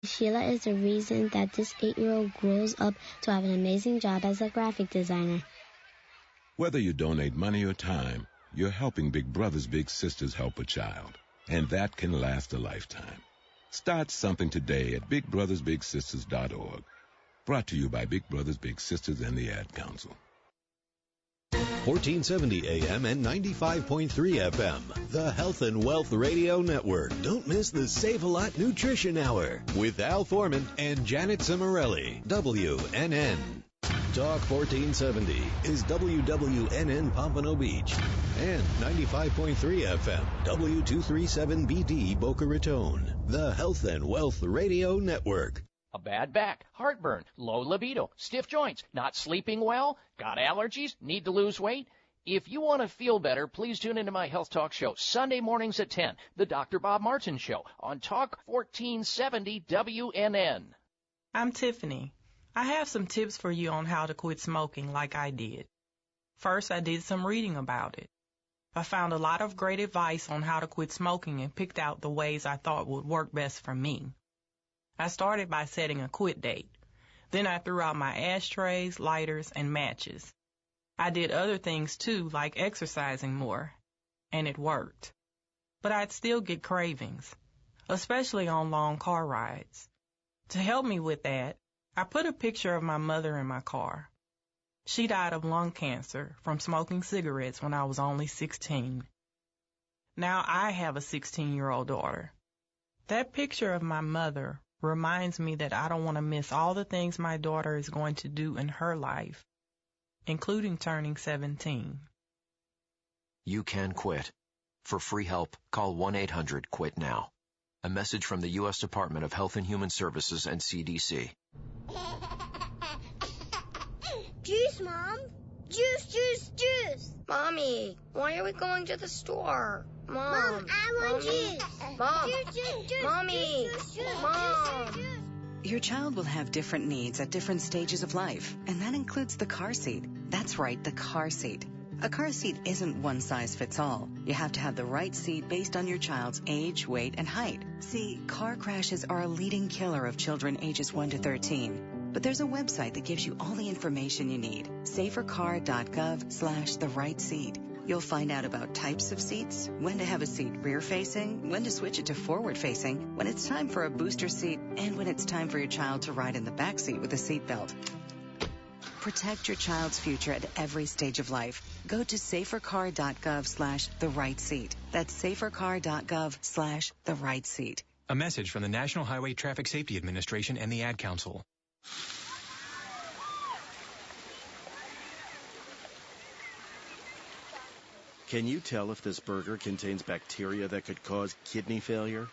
Sheila is the reason that this 8-year-old grows up to have an amazing job as a graphic designer. Whether you donate money or time, you're helping Big Brothers Big Sisters help a child. And that can last a lifetime. Start something today at BigBrothersBigSisters.org. Brought to you by Big Brothers Big Sisters and the Ad Council. 1470 AM and 95.3 FM. The Health and Wealth Radio Network. Don't miss the Save a Lot Nutrition Hour with Al Foreman and Janet Cimarelli. WNN. Talk 1470 is WWNN Pompano Beach and 95.3 FM W237BD Boca Raton. The Health and Wealth Radio Network. A bad back, heartburn, low libido, stiff joints, not sleeping well, got allergies, need to lose weight? If you want to feel better, please tune into my Health Talk show, Sunday mornings at 10, the Dr. Bob Martin Show, on Talk 1470 WNN. I'm Tiffany. I have some tips for you on how to quit smoking like I did. First, I did some reading about it. I found a lot of great advice on how to quit smoking and picked out the ways I thought would work best for me. I started by setting a quit date. Then I threw out my ashtrays, lighters, and matches. I did other things too, like exercising more, and it worked. But I'd still get cravings, especially on long car rides. To help me with that, I put a picture of my mother in my car. She died of lung cancer from smoking cigarettes when I was only 16. Now I have a 16-year-old daughter. That picture of my mother reminds me that I don't want to miss all the things my daughter is going to do in her life, including turning 17. You can quit. For free help, call 1-800-QUIT-NOW. A message from the U.S. Department of Health and Human Services and CDC. Juice, Mom. Juice, juice, juice. Mommy, why are we going to the store? Mom, I want juice. Mom, juice, juice, juice. Mommy, juice, juice, Mom. Juice, juice, juice. Your child will have different needs at different stages of life, and that includes the car seat. That's right, the car seat. A car seat isn't one size fits all. You have to have the right seat based on your child's age, weight, and height. See, car crashes are a leading killer of children ages 1 to 13. But there's a website that gives you all the information you need. safercar.gov/the-right-seat. You'll find out about types of seats, when to have a seat rear-facing, when to switch it to forward-facing, when it's time for a booster seat, and when it's time for your child to ride in the back seat with a seatbelt. Protect your child's future at every stage of life. Go to safercar.gov/the-right-seat. That's safercar.gov/the-right-seat. A message from the National Highway Traffic Safety Administration and the Ad Council. Can you tell if this burger contains bacteria that could cause kidney failure?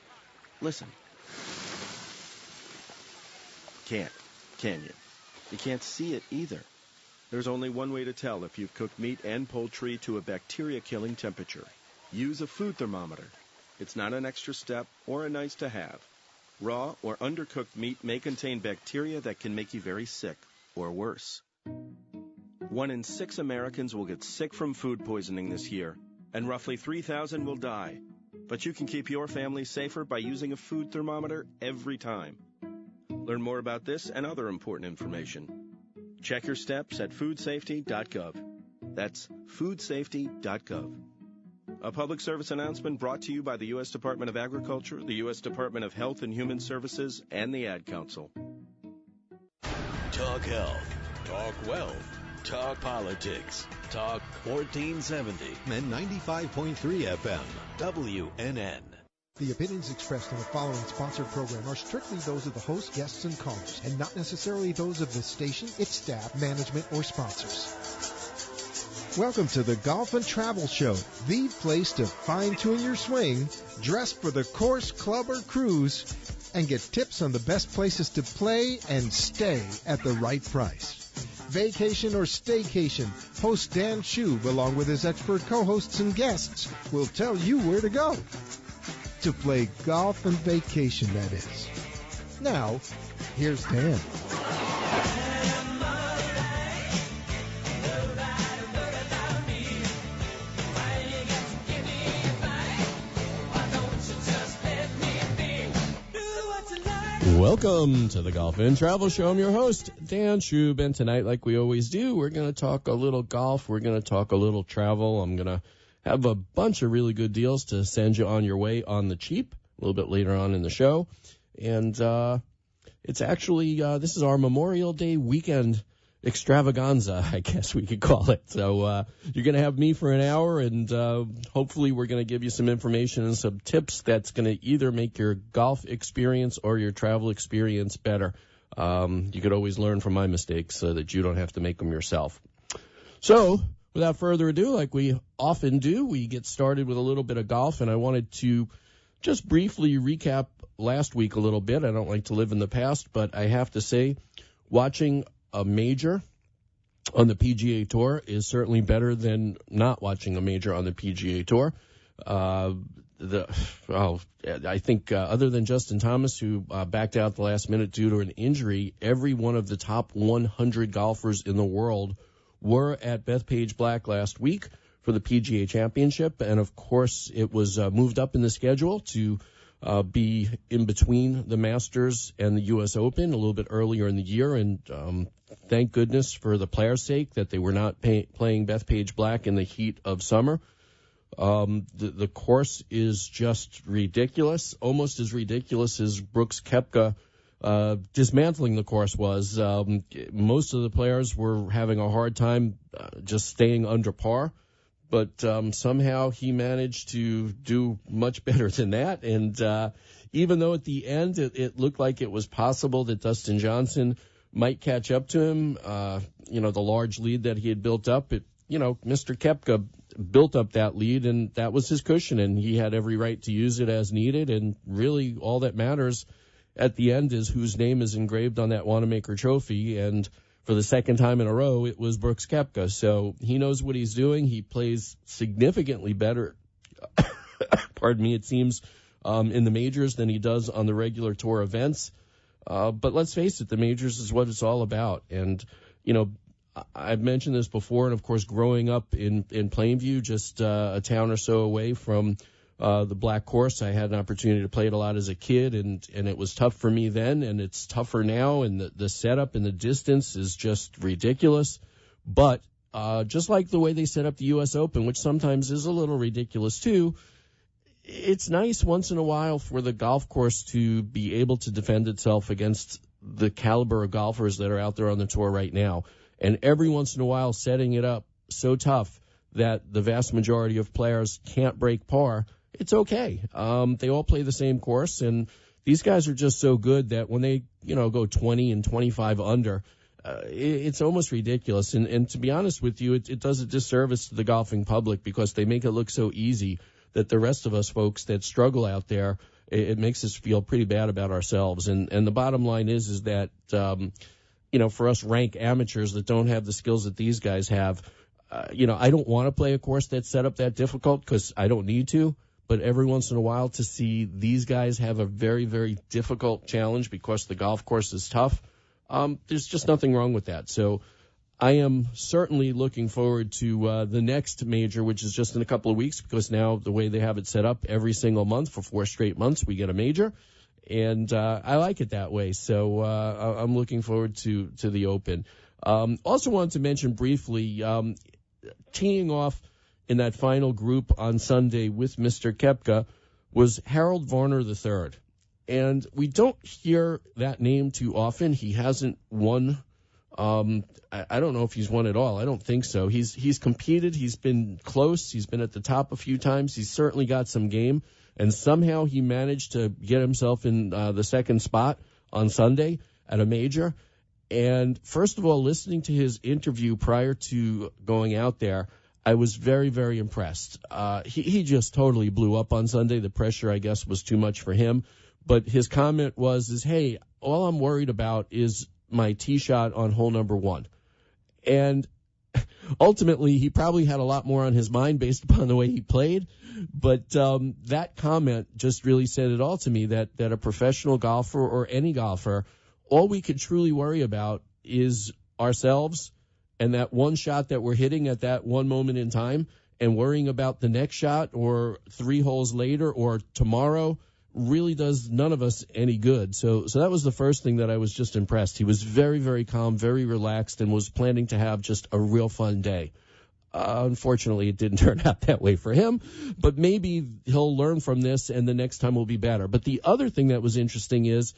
Listen. Can't, can you? You can't see it either. There's only one way to tell if you've cooked meat and poultry to a bacteria-killing temperature. Use a food thermometer. It's not an extra step or a nice to have. Raw or undercooked meat may contain bacteria that can make you very sick, or worse. 1 in 6 Americans will get sick from food poisoning this year, and roughly 3,000 will die. But you can keep your family safer by using a food thermometer every time. Learn more about this and other important information. Check your steps at foodsafety.gov. That's foodsafety.gov. A public service announcement brought to you by the U.S. Department of Agriculture, the U.S. Department of Health and Human Services, and the Ad Council. Talk health. Talk wealth. Talk politics. Talk 1470 and 95.3 FM. WNN. The opinions expressed in the following sponsored program are strictly those of the host, guests, and callers, and not necessarily those of the station, its staff, management, or sponsors. Welcome to the Golf and Travel Show, the place to fine-tune your swing, dress for the course, club, or cruise, and get tips on the best places to play and stay at the right price. Vacation or staycation, host Dan Schub, along with his expert co-hosts and guests, will tell you where to go. To play golf and vacation, that is. Now, here's Dan. Welcome to the Golf and Travel Show. I'm your host, Dan Schub, and tonight, like we always do, we're going to talk a little golf. We're going to talk a little travel. I'm going to have a bunch of really good deals to send you on your way on the cheap a little bit later on in the show. And it's actually, this is our Memorial Day weekend extravaganza, I guess we could call it. So you're going to have me for an hour, and hopefully we're going to give you some information and some tips that's going to either make your golf experience or your travel experience better. You could always learn from my mistakes so that you don't have to make them yourself. So without further ado, like we often do, we get started with a little bit of golf, and I wanted to just briefly recap last week a little bit. I don't like to live in the past, but I have to say, watching a major on the PGA Tour is certainly better than not watching a major on the PGA Tour. I think other than Justin Thomas, who backed out the last minute due to an injury, every one of the top 100 golfers in the world were at Bethpage Black last week for the PGA Championship. And, of course, it was moved up in the schedule to be in between the Masters and the U.S. Open a little bit earlier in the year. And thank goodness for the players' sake that they were not playing Bethpage Black in the heat of summer. The course is just ridiculous, almost as ridiculous as Brooks Koepka dismantling the course was. Most of the players were having a hard time just staying under par. But somehow he managed to do much better than that. And even though at the end it looked like it was possible that Dustin Johnson might catch up to him, the large lead that he had built up, Mr. Koepka built up that lead, and that was his cushion, and he had every right to use it as needed. And really all that matters at the end is whose name is engraved on that Wanamaker trophy. And for the second time in a row, it was Brooks Koepka. So he knows what he's doing. He plays significantly better, pardon me, it seems, in the majors than he does on the regular tour events. But let's face it, the majors is what it's all about. And, I've mentioned this before, and, of course, growing up in Plainview, just a town or so away from the Black Course, I had an opportunity to play it a lot as a kid, and it was tough for me then, and it's tougher now, and the setup and the distance is just ridiculous. But just like the way they set up the U.S. Open, which sometimes is a little ridiculous too, it's nice once in a while for the golf course to be able to defend itself against the caliber of golfers that are out there on the tour right now. And every once in a while setting it up so tough that the vast majority of players can't break par, it's okay. They all play the same course, and these guys are just so good that when they, go 20 and 25 under, it's almost ridiculous. And to be honest with you, it does a disservice to the golfing public because they make it look so easy that the rest of us folks that struggle out there, it makes us feel pretty bad about ourselves. And the bottom line is that, for us rank amateurs that don't have the skills that these guys have, I don't want to play a course that's set up that difficult because I don't need to. But every once in a while to see these guys have a very, very difficult challenge because the golf course is tough, there's just nothing wrong with that. So I am certainly looking forward to the next major, which is just in a couple of weeks, because now the way they have it set up, every single month for 4 straight months we get a major. And I like it that way. So I'm looking forward to the Open. Also wanted to mention briefly, teeing off in that final group on Sunday with Mr. Koepka was Harold Varner III. And we don't hear that name too often. He hasn't won. I don't know if he's won at all. I don't think so. He's competed. He's been close. He's been at the top a few times. He's certainly got some game. And somehow he managed to get himself in the second spot on Sunday at a major. And first of all, listening to his interview prior to going out there, I was very, very impressed. He just totally blew up on Sunday. The pressure, I guess, was too much for him. But his comment was, hey, all I'm worried about is my tee shot on hole number 1. And ultimately, he probably had a lot more on his mind based upon the way he played. But that comment just really said it all to me, that a professional golfer or any golfer, all we could truly worry about is ourselves and that one shot that we're hitting at that one moment in time, and worrying about the next shot or 3 holes later or tomorrow really does none of us any good. So that was the first thing that I was just impressed. He was very, very calm, very relaxed, and was planning to have just a real fun day. Unfortunately, it didn't turn out that way for him, but maybe he'll learn from this and the next time will be better. But the other thing that was interesting is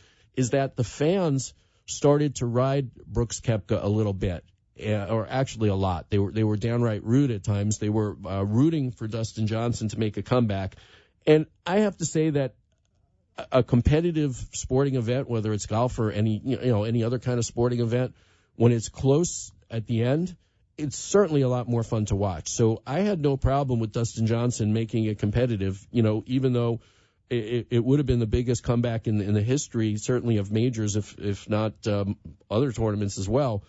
that the fans started to ride Brooks Koepka a little bit, or actually a lot. They were downright rude at times. They were rooting for Dustin Johnson to make a comeback. And I have to say that a competitive sporting event, whether it's golf or any other kind of sporting event, when it's close at the end, it's certainly a lot more fun to watch. So I had no problem with Dustin Johnson making it competitive, even though it would have been the biggest comeback in the history, certainly of majors, if not other tournaments as well.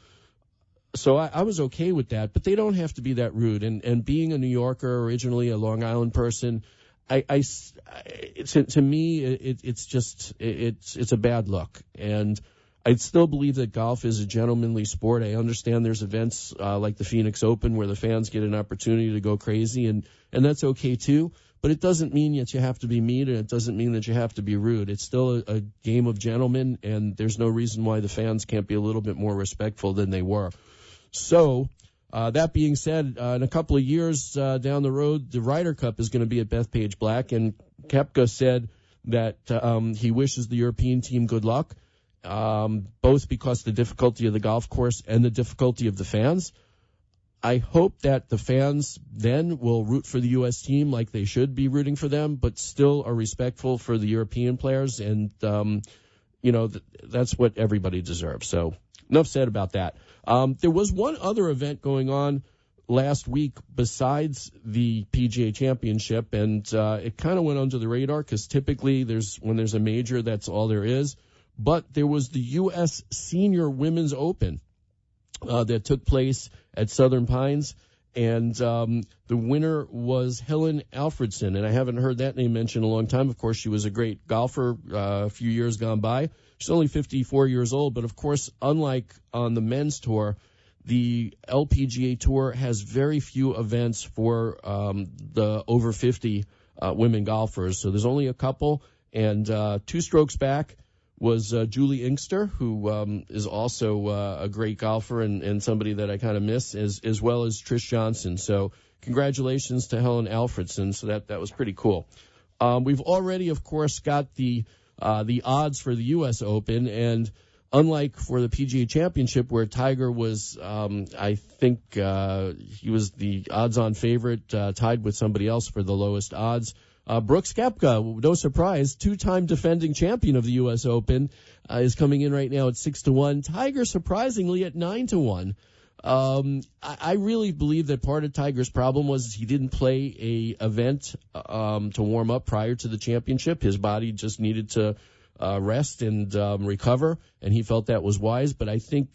So I was okay with that, but they don't have to be that rude. And being a New Yorker, originally a Long Island person, to me, it's a bad look. And I still believe that golf is a gentlemanly sport. I understand there's events like the Phoenix Open where the fans get an opportunity to go crazy, and that's okay too. But it doesn't mean that you have to be mean, and it doesn't mean that you have to be rude. It's still a game of gentlemen, and there's no reason why the fans can't be a little bit more respectful than they were. So that being said, in a couple of years down the road, the Ryder Cup is going to be at Bethpage Black, and Koepka said that he wishes the European team good luck. Both because of the difficulty of the golf course and the difficulty of the fans. I hope that the fans then will root for the U.S. team like they should be rooting for them, but still are respectful for the European players, and, that's what everybody deserves. So enough said about that. There was one other event going on last week besides the PGA Championship, and it kind of went under the radar because typically when there's a major, that's all there is. But there was the U.S. Senior Women's Open that took place at Southern Pines, and the winner was Helen Alfredson, and I haven't heard that name mentioned in a long time. Of course, she was a great golfer a few years gone by. She's only 54 years old, but of course, unlike on the men's tour, the LPGA Tour has very few events for the over 50 women golfers, so there's only a couple, and 2 strokes back was Julie Inkster, who is also a great golfer and somebody that I kind of miss, as well as Trish Johnson. So congratulations to Helen Alfredson. So that was pretty cool. We've already, of course, got the odds for the U.S. Open, and unlike for the PGA Championship where Tiger was, I think he was the odds-on favorite, tied with somebody else for the lowest odds. Brooks Koepka, no surprise, 2-time defending champion of the U.S. Open, is coming in right now at 6-1. Tiger, surprisingly, at 9-1. I really believe that part of Tiger's problem was he didn't play a event to warm up prior to the championship. His body just needed to rest and recover, and he felt that was wise. But I think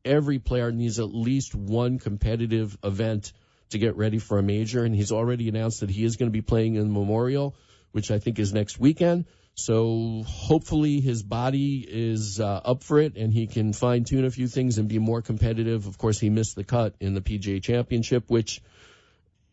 every player needs at least one competitive event to get ready for a major, and he's already announced that he is going to be playing in Memorial, which I think is next weekend. So hopefully his body is up for it, and he can fine-tune a few things and be more competitive. Of course, he missed the cut in the PGA Championship, which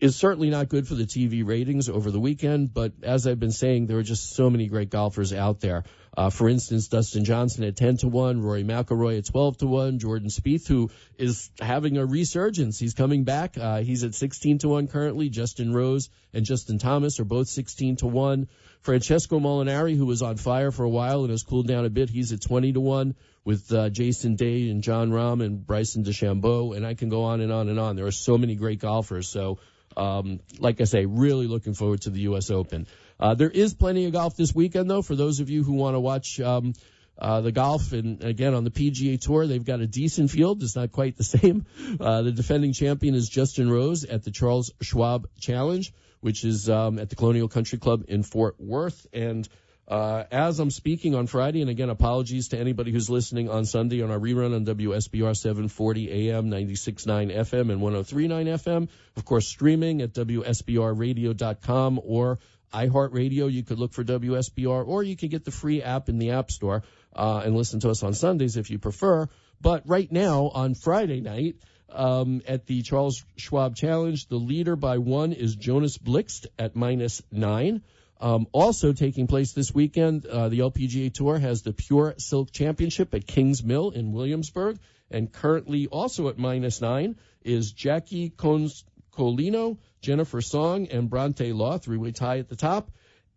is certainly not good for the TV ratings over the weekend, but as I've been saying, there are just so many great golfers out there. For instance, Dustin Johnson at 10-1, Rory McIlroy at 12-1, Jordan Spieth, who is having a resurgence. He's coming back. He's at 16-1 currently. Justin Rose and Justin Thomas are both 16-1. Francesco Molinari, who was on fire for a while and has cooled down a bit, he's at 20-1 with Jason Day and John Rahm and Bryson DeChambeau, and I can go on and on and on. There are so many great golfers. So, like I say, really looking forward to the U.S. Open. There is plenty of golf this weekend, though, for those of you who want to watch the golf. And, again, on the PGA Tour, they've got a decent field. It's not quite the same. The defending champion is Justin Rose at the Charles Schwab Challenge, which is at the Colonial Country Club in Fort Worth. And as I'm speaking on Friday, and, again, apologies to anybody who's listening on Sunday on our rerun on WSBR 740 AM, 96.9 FM, and 103.9 FM. Of course, streaming at WSBRradio.com or iHeartRadio. You could look for WSBR, or you could get the free app in the App Store and listen to us on Sundays if you prefer. But right now, on Friday night, at the Charles Schwab Challenge, the leader by 1 is Jonas Blixt at -9. Also taking place this weekend, the LPGA Tour has the Pure Silk Championship at Kings Mill in Williamsburg. And currently also at -9 is Jackie Colino, Jennifer Song, and Bronte Law, three-way tie at the top.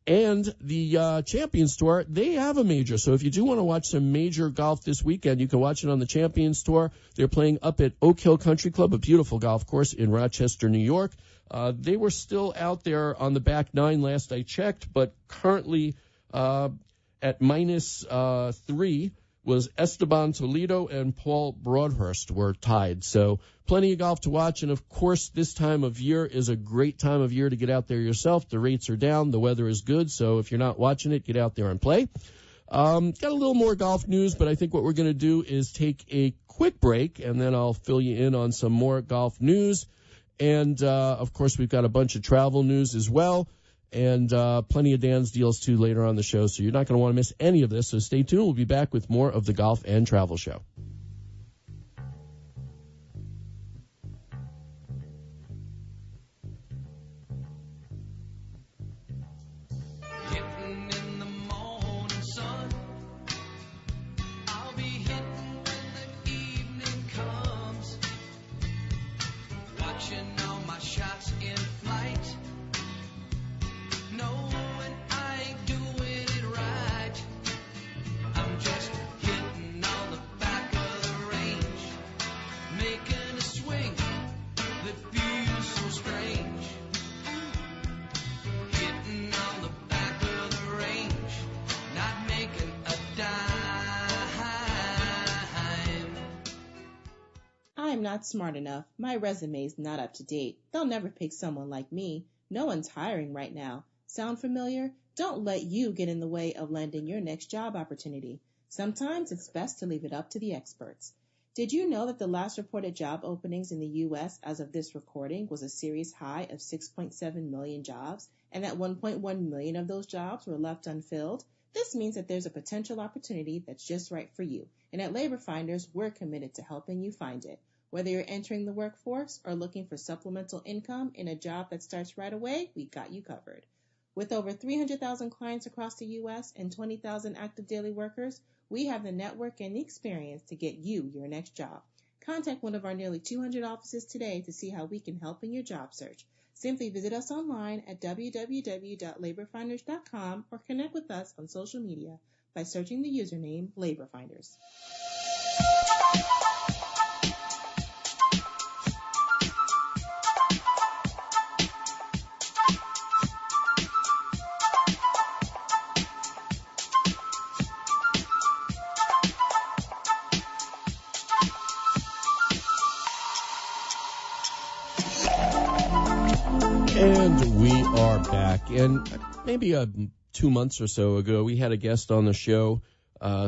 And the Champions Tour, they have a major. So if you do want to watch some major golf this weekend, you can watch it on the Champions Tour. They're playing up at Oak Hill Country Club, a beautiful golf course in Rochester, New York. They were still out there on the back nine last I checked, but currently at -3 was Esteban Toledo and Paul Broadhurst were tied. So plenty of golf to watch. And, of course, this time of year is a great time of year to get out there yourself. The rates are down. The weather is good. So if you're not watching it, get out there and play. Got a little more golf news, but I think what we're going to do is take a quick break, and then I'll fill you in on some more golf news. And, of course, we've got a bunch of travel news as well. And plenty of Dan's deals, too, later on the show. So you're not going to want to miss any of this. So stay tuned. We'll be back with more of the Golf and Travel Show. I'm not smart enough. My resume's not up to date. They'll never pick someone like me. No one's hiring right now. Sound familiar? Don't let you get in the way of landing your next job opportunity. Sometimes it's best to leave it up to the experts. Did you know that the last reported job openings in the U.S. as of this recording was a series high of 6.7 million jobs, and that 1.1 million of those jobs were left unfilled? This means that there's a potential opportunity that's just right for you. And at Labor Finders, we're committed to helping you find it. Whether you're entering the workforce or looking for supplemental income in a job that starts right away, we got you covered. With over 300,000 clients across the U.S. and 20,000 active daily workers, we have the network and the experience to get you your next job. Contact one of our nearly 200 offices today to see how we can help in your job search. Simply visit us online at www.laborfinders.com or connect with us on social media by searching the username Labor Finders. And we are back. And maybe 2 months or so ago, we had a guest on the show,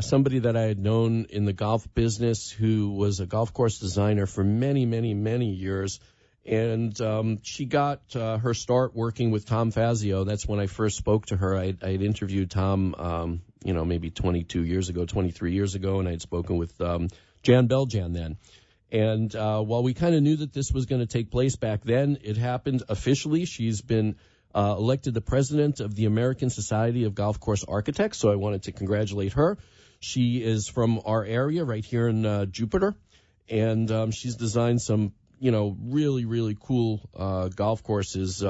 somebody that I had known in the golf business who was a golf course designer for many, many, many years. And she got her start working with Tom Fazio. That's when I first spoke to her. I had interviewed Tom, maybe 23 years ago, and I had spoken with Jan Beljan then. And while we kind of knew that this was going to take place back then, it happened officially. She's been elected the president of the American Society of Golf Course Architects, so I wanted to congratulate her. She is from our area right here in Jupiter, and she's designed some, really, really cool golf courses,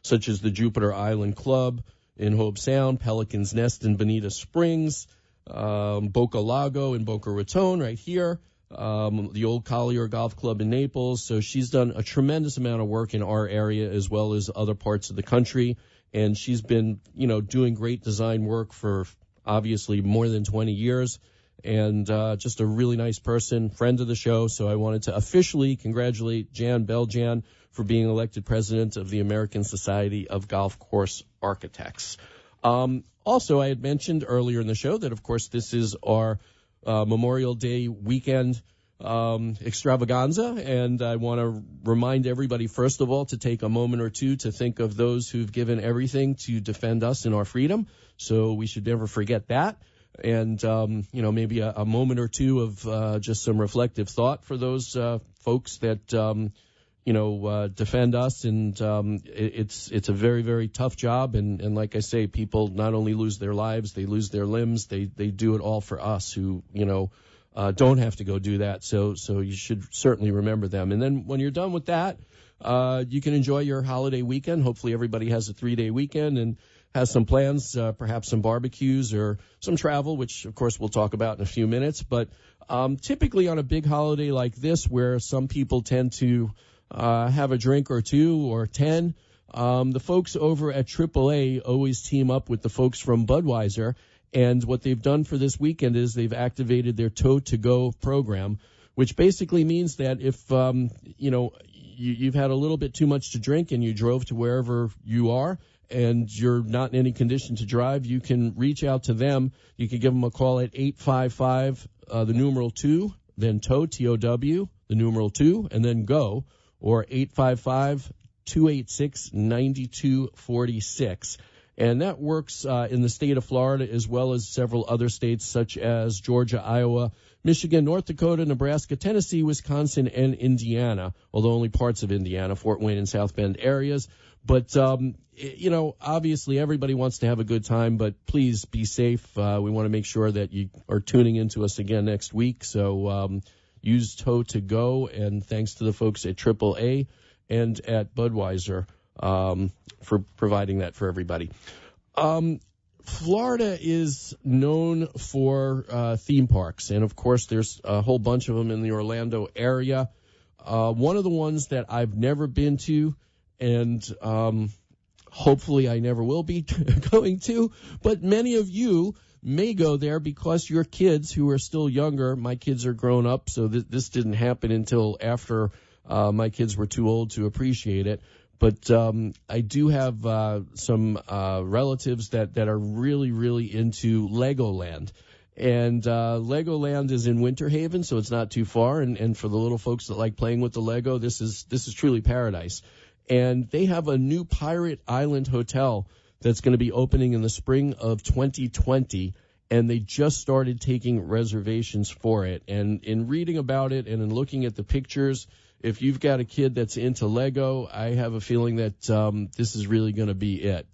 such as the Jupiter Island Club in Hobe Sound, Pelican's Nest in Bonita Springs, Boca Lago in Boca Raton right here, the Old Collier Golf Club in Naples. So she's done a tremendous amount of work in our area as well as other parts of the country. And she's been, doing great design work for obviously more than 20 years. And just a really nice person, friend of the show. So I wanted to officially congratulate Jan Beljan for being elected president of the American Society of Golf Course Architects. Also, I had mentioned earlier in the show that, of course, this is our Memorial Day weekend extravaganza, and I want to remind everybody, first of all, to take a moment or two to think of those who've given everything to defend us and our freedom. So we should never forget that. And, maybe a moment or two of just some reflective thought for those folks that, defend us. And it's a very, very tough job. And like I say, people not only lose their lives, they lose their limbs. They do it all for us who, don't have to go do that. So you should certainly remember them. And then when you're done with that, you can enjoy your holiday weekend. Hopefully everybody has a 3-day weekend and has some plans, perhaps some barbecues or some travel, which, of course, we'll talk about in a few minutes. But typically on a big holiday like this, where some people tend to have a drink or two or 10, the folks over at AAA always team up with the folks from Budweiser. And what they've done for this weekend is they've activated their Tow to Go program, which basically means that if, you've had a little bit too much to drink and you drove to wherever you are and you're not in any condition to drive, you can reach out to them. You can give them a call at 855, the numeral 2, then tow, T-O-W, the numeral 2, and then go, or 855-286-9246. And that works in the state of Florida as well as several other states such as Georgia, Iowa, Michigan, North Dakota, Nebraska, Tennessee, Wisconsin, and Indiana, although only parts of Indiana, Fort Wayne and South Bend areas. But, obviously everybody wants to have a good time, but please be safe. We want to make sure that you are tuning into us again next week. So use Tow to Go, and thanks to the folks at AAA and at Budweiser for providing that for everybody. Florida is known for theme parks, and of course there's a whole bunch of them in the Orlando area. One of the ones that I've never been to, and hopefully I never will be going to, but many of you may go there because your kids who are still younger, my kids are grown up, so this didn't happen until after my kids were too old to appreciate it. But I do have some relatives that are really, really into Legoland. And Legoland is in Winter Haven, so it's not too far. And for the little folks that like playing with the Lego, this is truly paradise. And they have a new Pirate Island hotel that's going to be opening in the spring of 2020. And they just started taking reservations for it. And in reading about it and in looking at the pictures, if you've got a kid that's into Lego, I have a feeling that this is really going to be it.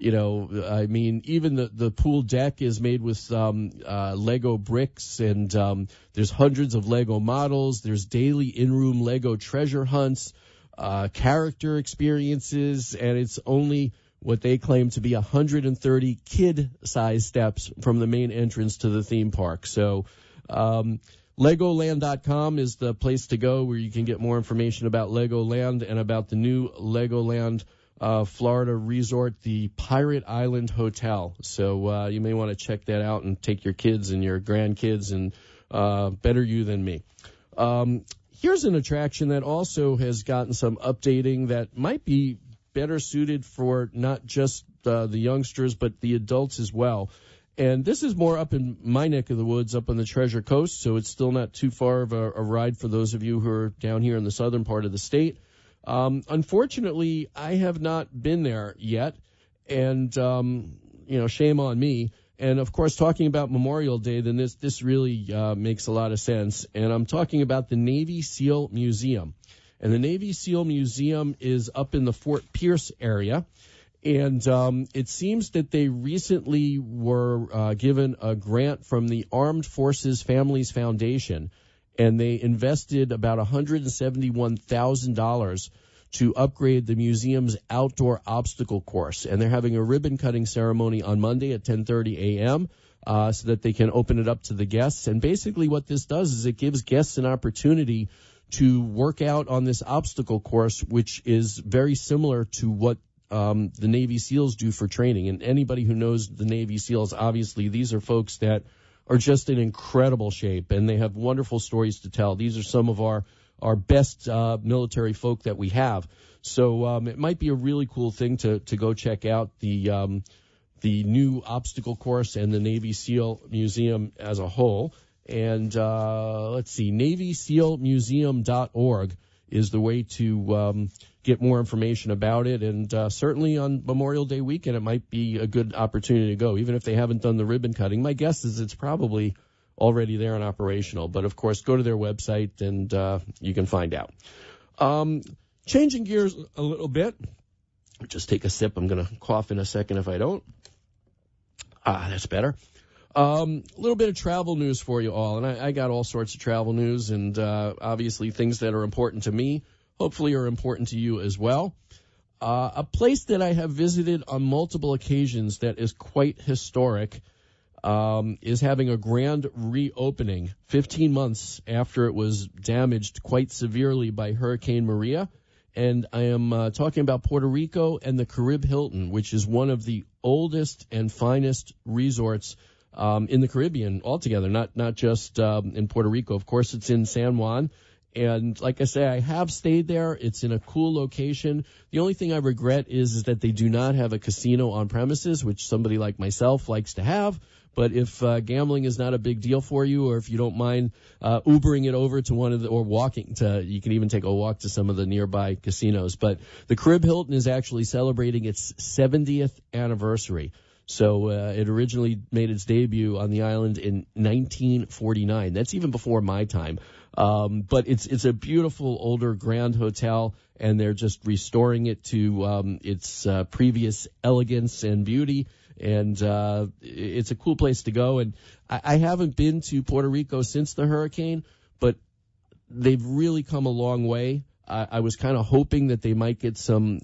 Even the pool deck is made with Lego bricks, and there's hundreds of Lego models. There's daily in-room Lego treasure hunts, character experiences, and it's only what they claim to be 130 kid-sized steps from the main entrance to the theme park. So, Legoland.com is the place to go where you can get more information about Legoland and about the new Legoland Florida resort, the Pirate Island Hotel. So you may want to check that out and take your kids and your grandkids, and better you than me. Here's an attraction that also has gotten some updating that might be better suited for not just the youngsters but the adults as well. And this is more up in my neck of the woods, up on the Treasure Coast, so it's still not too far of a ride for those of you who are down here in the southern part of the state. Unfortunately, I have not been there yet, and, shame on me. And, of course, talking about Memorial Day, then this really makes a lot of sense. And I'm talking about the Navy SEAL Museum. And the Navy SEAL Museum is up in the Fort Pierce area. And it seems that they recently were given a grant from the Armed Forces Families Foundation, and they invested about $171,000 to upgrade the museum's outdoor obstacle course. And they're having a ribbon-cutting ceremony on Monday at 10:30 a.m. So that they can open it up to the guests. And basically what this does is it gives guests an opportunity to work out on this obstacle course, which is very similar to what the Navy SEALs do for training. And anybody who knows the Navy SEALs, obviously, these are folks that are just in incredible shape, and they have wonderful stories to tell. These are some of our best military folk that we have. So it might be a really cool thing to go check out the new obstacle course and the Navy SEAL Museum as a whole. And let's see, NavySealMuseum.org is the way to get more information about it. And certainly on Memorial Day weekend, it might be a good opportunity to go, even if they haven't done the ribbon cutting. My guess is it's probably already there and operational. But, of course, go to their website and you can find out. Changing gears a little bit. Just take a sip. I'm going to cough in a second if I don't. That's better. A little bit of travel news for you all. And I got all sorts of travel news and obviously things that are important to me, hopefully are important to you as well. A place that I have visited on multiple occasions that is quite historic is having a grand reopening 15 months after it was damaged quite severely by Hurricane Maria. And I am talking about Puerto Rico and the Carib Hilton, which is one of the oldest and finest resorts in the Caribbean altogether, not just in Puerto Rico. Of course, it's in San Juan. And like I say, I have stayed there. It's in a cool location. The only thing I regret is that they do not have a casino on premises, which somebody like myself likes to have. But if gambling is not a big deal for you, or if you don't mind Ubering it over to one of the, or walking to, you can even take a walk to some of the nearby casinos. But the Carib Hilton is actually celebrating its 70th anniversary. So it originally made its debut on the island in 1949. That's even before my time. But it's a beautiful older grand hotel, and they're just restoring it to its previous elegance and beauty. And it's a cool place to go. And I haven't been to Puerto Rico since the hurricane, but they've really come a long way. I was kind of hoping that they might get some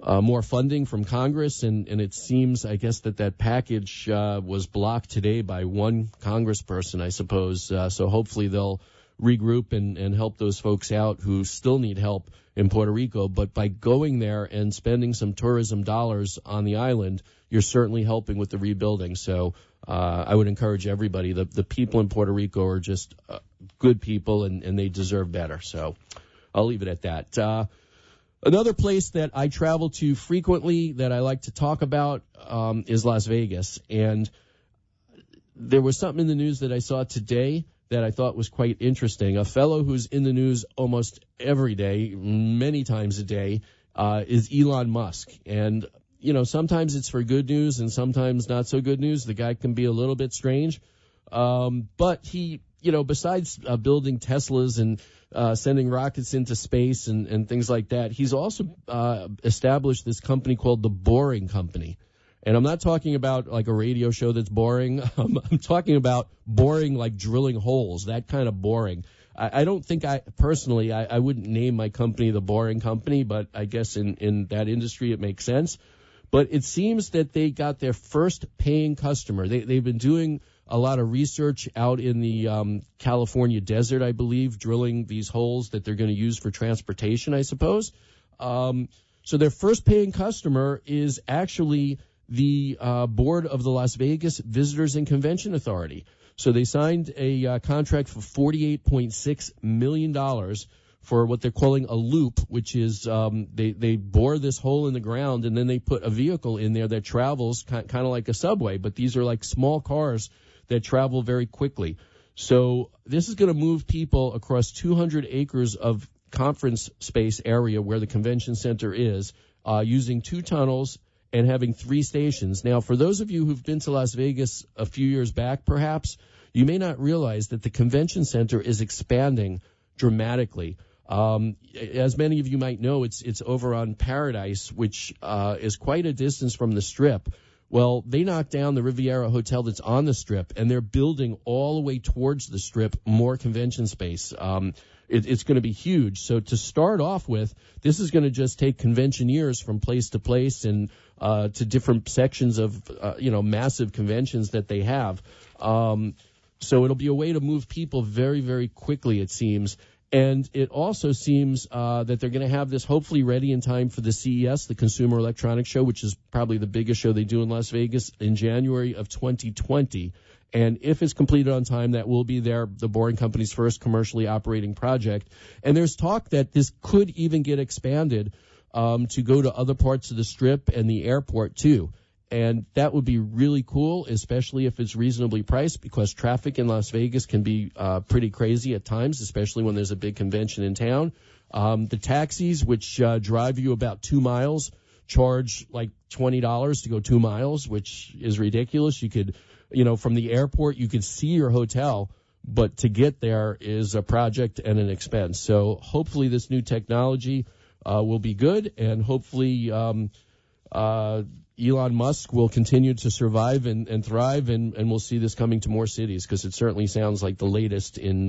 more funding from Congress, and it seems, I guess, that package was blocked today by one congressperson, I suppose. So hopefully they'll regroup and help those folks out who still need help in Puerto Rico. But by going there and spending some tourism dollars on the island, you're certainly helping with the rebuilding. So I would encourage everybody. The people in Puerto Rico are just good people, and they deserve better. So I'll leave it at that. Another place that I travel to frequently that I like to talk about is Las Vegas. And there was something in the news that I saw today that I thought was quite interesting. A fellow who's in the news almost every day, many times a day, is Elon Musk. And, you know, sometimes it's for good news and sometimes not so good news. The guy can be a little bit strange. But he, you know, besides building Teslas and sending rockets into space and things like that, he's also established this company called The Boring Company. And I'm not talking about like a radio show that's boring. I'm talking about boring, like drilling holes, that kind of boring. I don't think I wouldn't name my company The Boring Company, but I guess in that industry it makes sense. But it seems that they got their first paying customer. They've been doing a lot of research out in the California desert, I believe, drilling these holes that they're going to use for transportation, I suppose. So their first paying customer is actually the board of the Las Vegas Visitors and Convention Authority. So they signed a contract for $48.6 million for what they're calling a loop, which is they bore this hole in the ground, and then they put a vehicle in there that travels kind of like a subway. But these are like small cars that travel very quickly. So this is going to move people across 200 acres of conference space area where the convention center is, using 2 tunnels and having 3 stations. Now, for those of you who've been to Las Vegas a few years back, perhaps, you may not realize that the convention center is expanding dramatically. As many of you might know, it's over on Paradise, which is quite a distance from the Strip. Well, they knocked down the Riviera Hotel that's on the Strip, and they're building all the way towards the Strip more convention space. It's going to be huge. So to start off with, this is going to just take conventioneers from place to place and to different sections of, massive conventions that they have. So it'll be a way to move people very, very quickly, it seems. And it also seems that they're going to have this hopefully ready in time for the CES, the Consumer Electronics Show, which is probably the biggest show they do in Las Vegas, in January of 2020. And if it's completed on time, that will be the Boring Company's first commercially operating project. And there's talk that this could even get expanded to go to other parts of the Strip and the airport, too. And that would be really cool, especially if it's reasonably priced, because traffic in Las Vegas can be pretty crazy at times, especially when there's a big convention in town. The taxis, which drive you about 2 miles, charge like $20 to go 2 miles, which is ridiculous. You could, from the airport, you could see your hotel, but to get there is a project and an expense. So hopefully this new technology will be good, and hopefully Elon Musk will continue to survive and thrive, and we'll see this coming to more cities, because it certainly sounds like the latest in